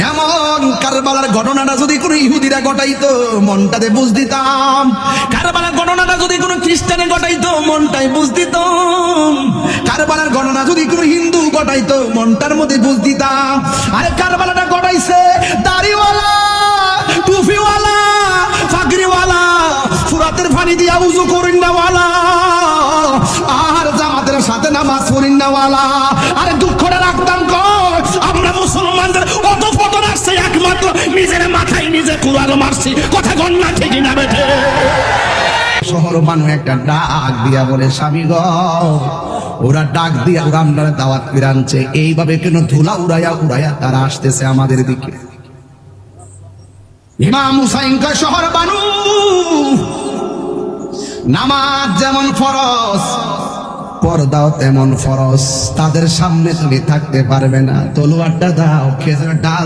এমন কারবালার ঘটনাটা যদি কোনো ইহুদিরা ঘটাইতো মনটাতে বুঝ দিতাম, কারবালার ঘটনাটা যদি কোনো খ্রিস্টানে ঘটাইতো মনটাই বুঝ দিতাম, কারবালার ঘটনা যদি কোনো হিন্দু ঘটাইতো মনটার মধ্যে বুঝ দিতাম। আরে কারবালাটা ঘটাইছে দাড়িওয়ালা, টুপিওয়ালা, ফাগরিওয়ালা, ফুরাতের পানি দিয়া উজু করিন নাওয়ালা, আর জামাতের সাথে নামাজ পড়িন নাওয়ালা। আরে দুঃখটা রাখতাম কর, আমরা মুসলমানদের অত পতন আসছে একমাত্র নিজের মাথায় নিজে কুড়াল মারছি। কথা গন্না ঠিক না বেঠে? শহর মানুষ একটা ডাক দিয়া বলে, স্বামী গ, ওরা ডাক দিয়া ওরা আমরা দাওয়াত করে আনছে, এইভাবে কেন ধুলা উড়াইয়া উড়াইয়া তারা আসতেছে আমাদের দিকে। ইমাম হুসাইন কয়, শহর বানু, নামাজ যেমন ফরজ পর্দাও তেমন ফরজ, তাদের সামনে তুমি থাকতে পারবে না, তলোয়ারটা দাও, খেজুর ডাল